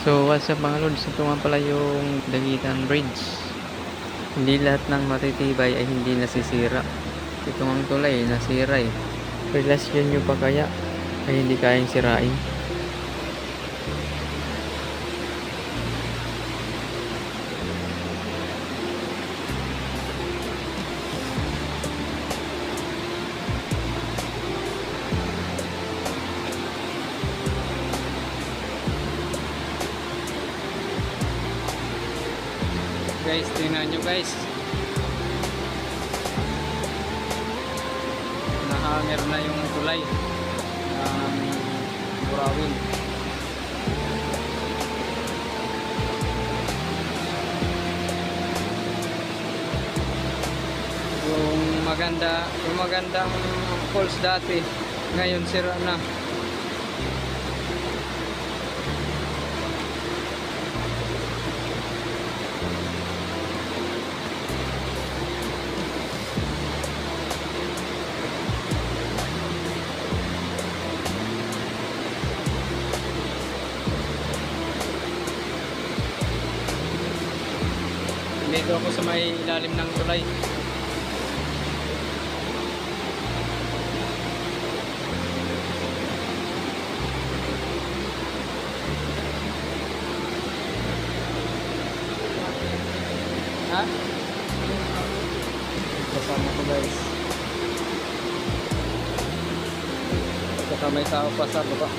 So what's up mga lods, ito nga pala yung Daguitan Bridge. Hindi lahat ng matitibay ay hindi nasisira. Ito ang tulay, nasira eh. Relasyon nyo pa kaya ay hindi kayang sirain. Guys, tingnan nyo guys, nahanger na yung tulay ng Burawin. Yung magandang poles dati ngayon sira na. Dito ako sa may ilalim ng tulay. Ha? Kasama ko guys. Saka may tao pa sa baba.